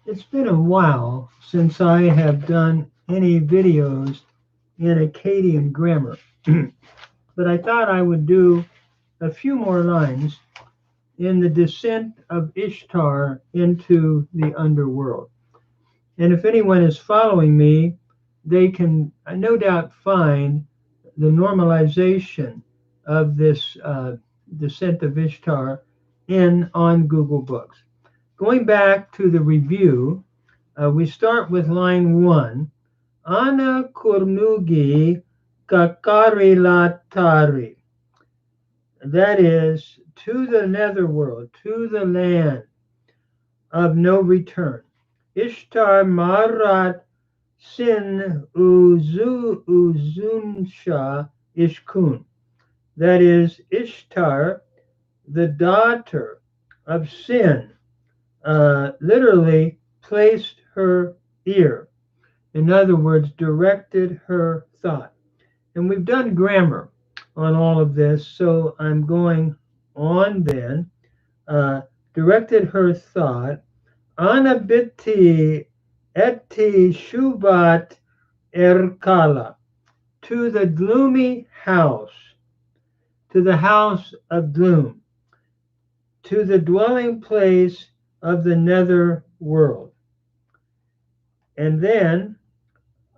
It's been a while since I have done any videos in Akkadian grammar, but I thought I would do a few more lines in the descent of Ishtar into the underworld. And if anyone is following me, they can no doubt find the normalization of this descent of Ishtar in on Google Books. Going back to the review, we start with line 1. Ana kurnugi kakarilatari. That is, to the netherworld, to the land of no return. Ishtar marat sin uzunsha ishkun. That is, Ishtar, the daughter of Sin, literally placed her ear. In other words, directed her thought. And we've done grammar on all of this, so I'm going on then. Directed her thought. Anabiti eti shubat erkala. To the gloomy house, to the house of gloom, to the dwelling place of the nether world. And then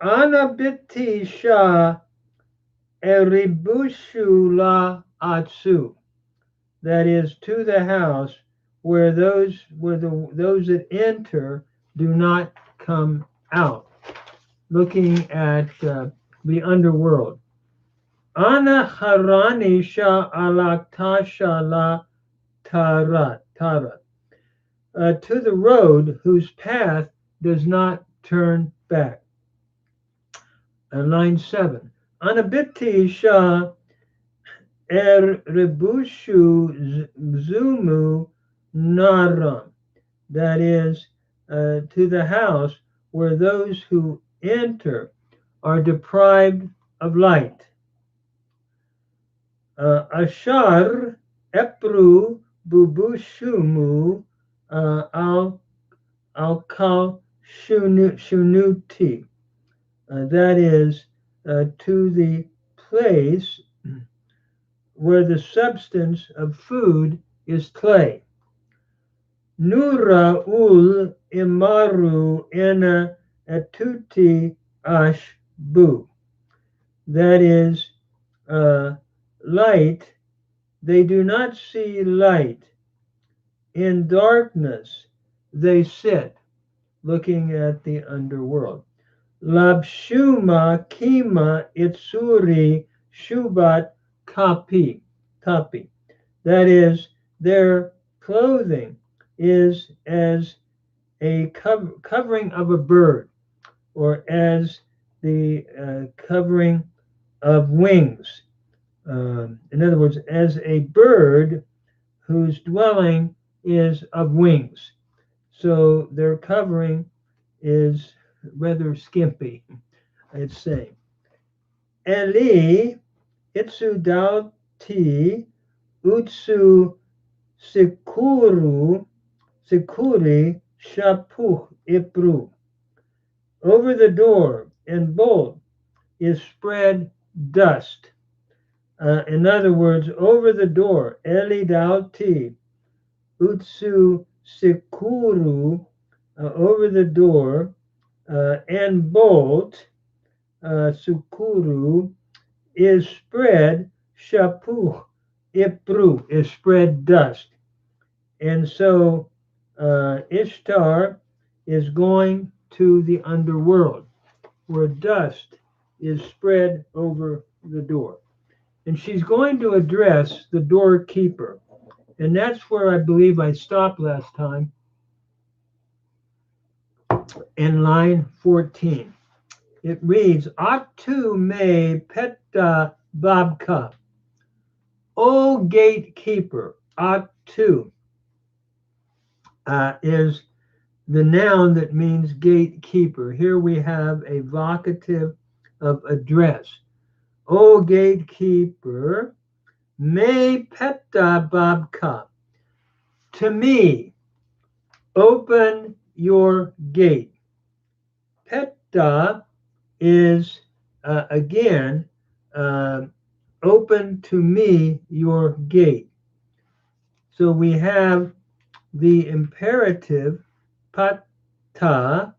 Anabiti Shah Eribushula Atsu. That is, to the house where those that enter do not come out. Looking at the underworld. Ana Harani Shah Alaktasha La Tarat. To the road whose path does not turn back. Line 7. Anabiti Shah Rebushu Zumu Naram. That is, to the house where those who enter are deprived of light. Ashar Epru Bubushumu Al Kal Shunuti. That is, to the place where the substance of food is clay. Nura ul imaru ena atuti ashbu. That is, light, they do not see light. In darkness they sit, looking at the underworld. Labshuma kima itsuri shubat kapi. That is, their clothing is as a covering of a bird, or as the covering of wings. In other words, as a bird whose dwelling is of wings. So their covering is rather skimpy, I'd say. Eli itsudauti utsu sikuri shapuch ipru. Over the door and bolt is spread dust. In other words, over the door, Eli dauti utsu sikuru, over the door, and bolt, sukuru, is spread, shapuch ipru, is spread dust. And so Ishtar is going to the underworld, where dust is spread over the door. And she's going to address the doorkeeper. And that's where I believe I stopped last time, in line 14. It reads, Atu me petta babka. O gatekeeper. Atu is the noun that means gatekeeper. Here we have a vocative of address. O gatekeeper, me petta babka. To me, open your gate. Petta is, again, open to me your gate. So we have the imperative, patta,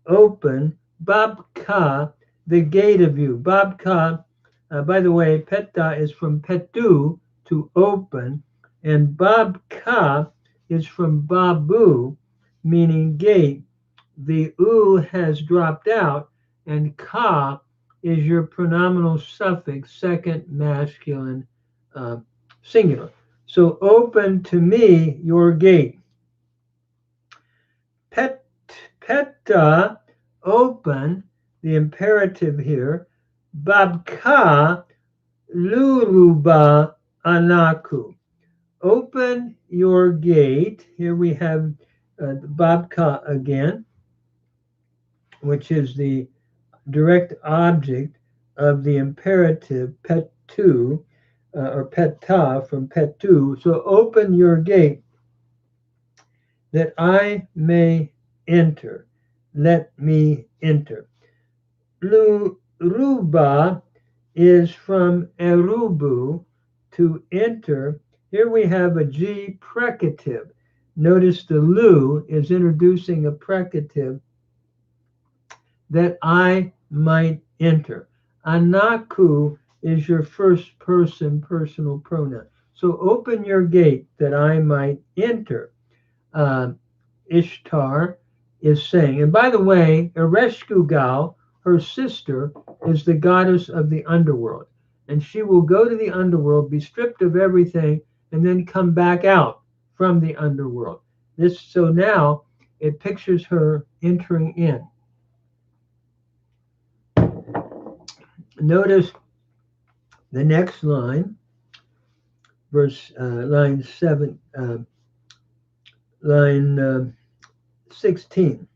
open, babka, the gate of you. Babka, by the way, petta is from petu, to open, and babka is from babu, meaning gate. The u has dropped out, and ka is your pronominal suffix, second masculine singular. So open to me your gate. Petta, open, the imperative here. Babka, luluba anaku. Open your gate. Here we have babka again, which is the direct object of the imperative petu, or petta from petu. So open your gate that I may enter. Let me enter. Luruba is from erubu, to enter. Here we have a G precative. Notice the lu is introducing a precative, that I might enter. Anaku is your first person personal pronoun. So open your gate that I might enter. Ishtar is saying. And by the way, Ereshkigal, her sister, is the goddess of the underworld. And she will go to the underworld, be stripped of everything, and then come back out from the underworld. So now it pictures her entering in. Notice the next line, line 16.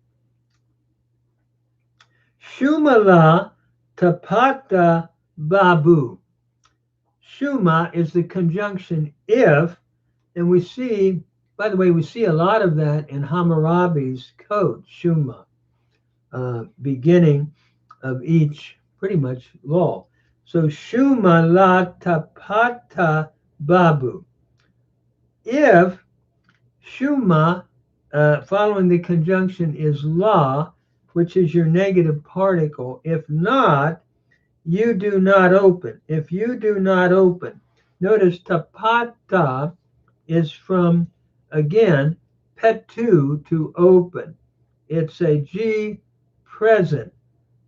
Shumala tapata babu. Shuma is the conjunction if, and we see, by the way, we see a lot of that in Hammurabi's code, Shuma, beginning of each pretty much law. So Shuma la tapata babu. If Shuma, following the conjunction, is la, which is your negative particle. If not, you do not open. If you do not open. Notice tapata is from, again, petu, to open. It's a G present.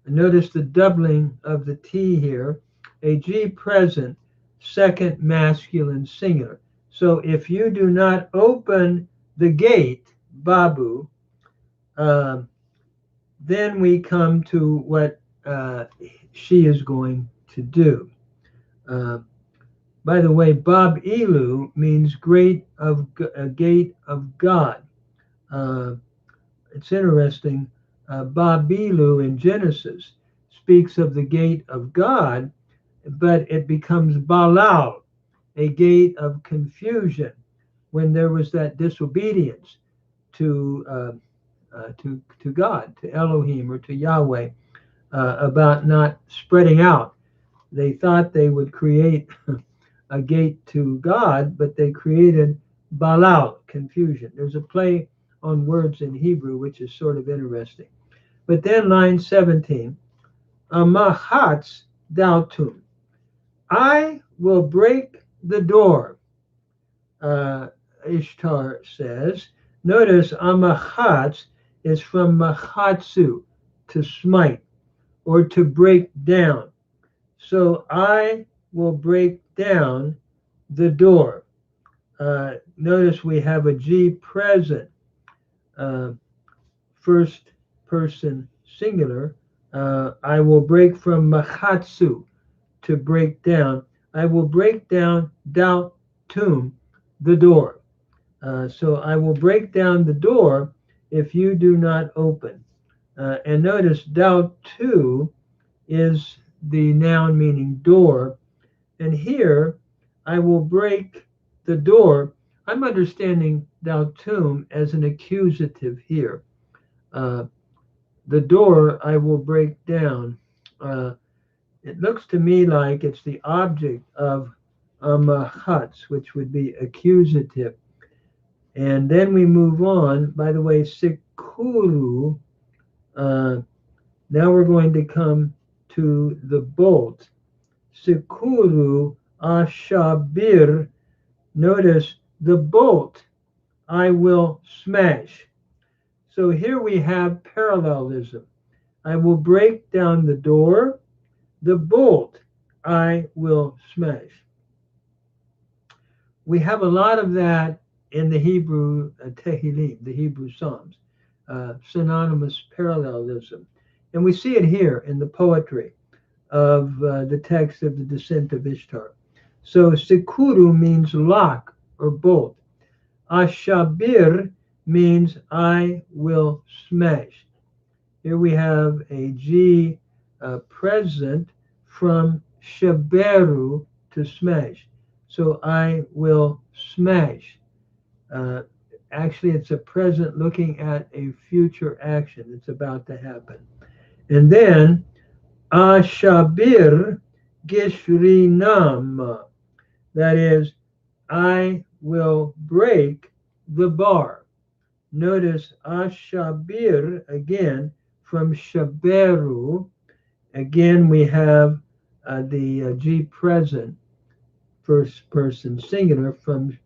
Notice the doubling of the T here. A G present, second masculine singular. So if you do not open the gate, babu, then we come to what she is going to do. By the way, Bab Ilu means gate of God. It's interesting. Babilu in Genesis speaks of the gate of God, but it becomes Balal, a gate of confusion, when there was that disobedience to God, to Elohim, or to Yahweh, about not spreading out. They thought they would create a gate to God, but they created Balal, confusion. There's a play on words in Hebrew, which is sort of interesting. But then line 17, Amahatz dautum. I will break the door, Ishtar says. Notice Amahatz is from Mahatsu, to smite, or to break down. So I will break down the door. Notice we have a G present, first person singular. I will break from Mahatsu, to break down. I will break down dautum, the door. So I will break down the door if you do not open. And notice dautu is the noun meaning door. And here, I will break the door. I'm understanding dautum as an accusative here. The door I will break down. It looks to me like it's the object of amahats, which would be accusative. And then we move on. By the way, sikuru. Now we're going to come to the bolt. Sikuru ashabir. Notice the bolt I will smash. So here we have parallelism. I will break down the door. The bolt I will smash. We have a lot of that in the Hebrew Tehillim, the Hebrew Psalms, synonymous parallelism. And we see it here in the poetry of the text of the descent of Ishtar. So Sikuru means lock or bolt. Ashabir means I will smash. Here we have a G present from shaberu, to smash. So I will smash. Actually, it's a present looking at a future action that's about to happen. And then ashabir gishrinam. That is, I will break the bar. Notice ashabir again from shaberu. Again, we have the G present, first person singular from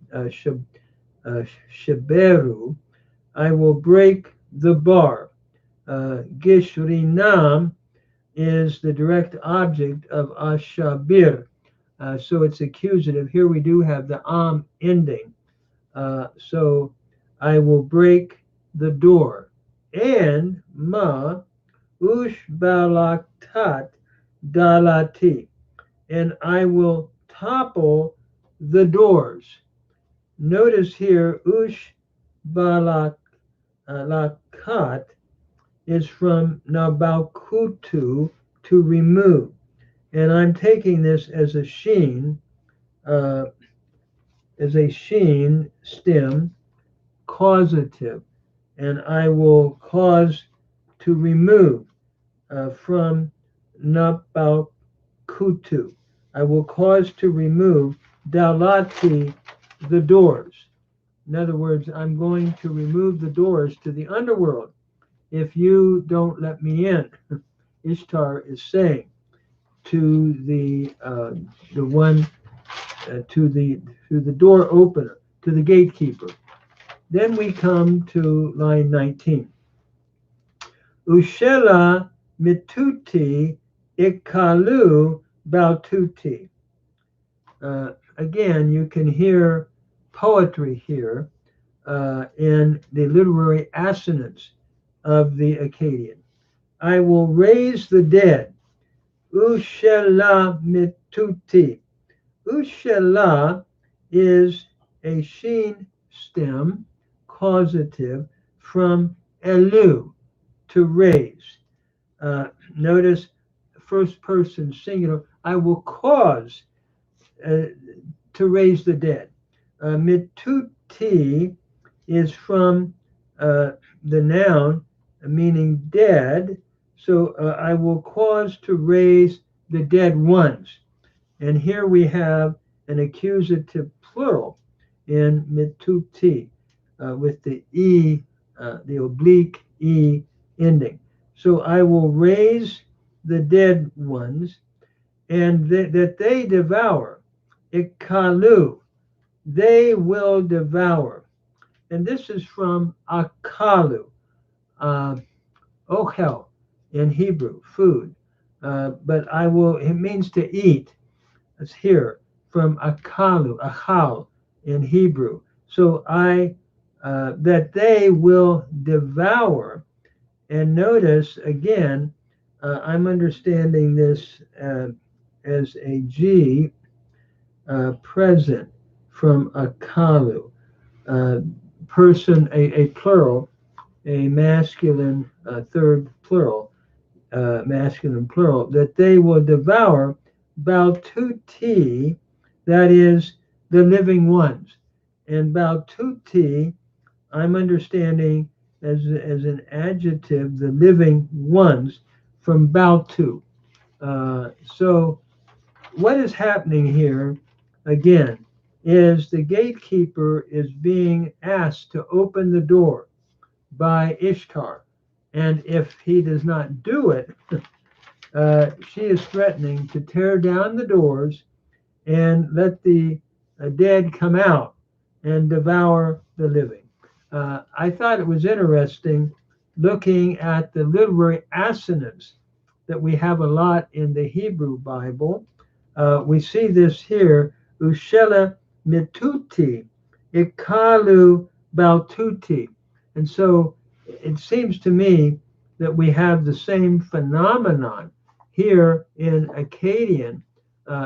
shaberu. I will break the bar. Gishrinam is the direct object of ashabir. So it's accusative. Here we do have the am ending. So I will break the door. And ma ushbalaktat dalati. And I will topple the doors. Notice here, ushbalakat is from nabalkutu, to remove. And I'm taking this as a sheen, stem, causative. And I will cause to remove from nabalkutu. I will cause to remove dalati, the doors. In other words, I'm going to remove the doors to the underworld if you don't let me in. Ishtar is saying to the one to the door opener, to the gatekeeper. Then we come to line 19. Ushela mituti ikalu baltuti. Again, you can hear poetry here in the literary assonance of the Akkadian. I will raise the dead. Ushela mituti. Ushela is a sheen stem, causative, from elu, to raise. Notice first person singular. I will cause to raise the dead. Mituti is from the noun meaning dead. So I will cause to raise the dead ones. And here we have an accusative plural in mituti with the E, the oblique E ending. So I will raise the dead ones, and that they devour. Ikalu, they will devour. And this is from akalu, ochel in Hebrew, food. But I will, it means to eat. It's here from akalu, achal in Hebrew. So that they will devour. And notice again, I'm understanding this as a G present from akalu, person, a plural, a masculine third plural, masculine plural, that they will devour baltuti, that is the living ones. And baltuti, I'm understanding, as an adjective, the living ones, from Baltu. So what is happening here, again, is the gatekeeper is being asked to open the door by Ishtar. And if he does not do it, she is threatening to tear down the doors and let the dead come out and devour the living. I thought it was interesting looking at the literary assonance that we have a lot in the Hebrew Bible. We see this here, Ushela mituti, ikalu baltuti. And so it seems to me that we have the same phenomenon here in Akkadian,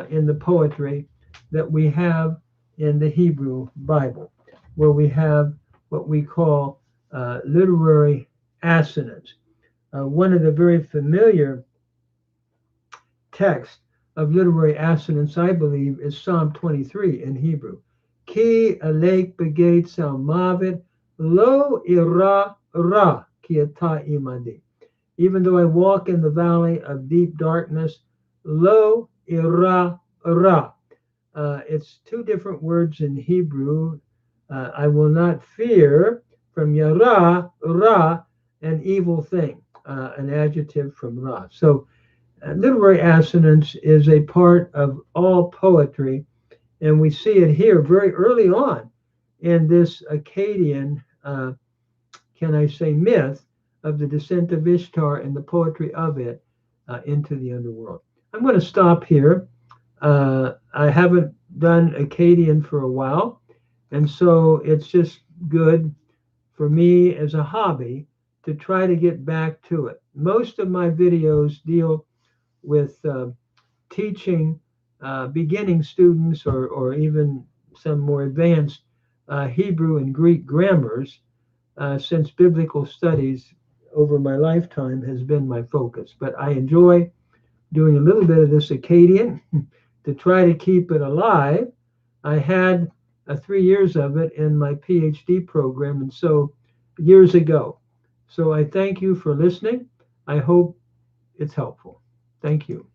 in the poetry, that we have in the Hebrew Bible, where we have what we call literary assonance. One of the very familiar texts of literary assonance, I believe, is Psalm 23 in Hebrew. Ki alek begate salmavet lo ira ra ki ata imadi. Even though I walk in the valley of deep darkness, lo ira ra. It's two different words in Hebrew. I will not fear, from yara, ra, an evil thing, an adjective from ra. So literary assonance is a part of all poetry, and we see it here very early on in this Akkadian, can I say, myth of the descent of Ishtar and the poetry of it into the underworld. I'm going to stop here. I haven't done Akkadian for a while, and so it's just good for me as a hobby to try to get back to it. Most of my videos deal with teaching beginning students, or even some more advanced Hebrew and Greek grammars, since biblical studies over my lifetime has been my focus. But I enjoy doing a little bit of this Akkadian to try to keep it alive. I had 3 years of it in my PhD program, and so years ago. So I thank you for listening. I hope it's helpful. Thank you.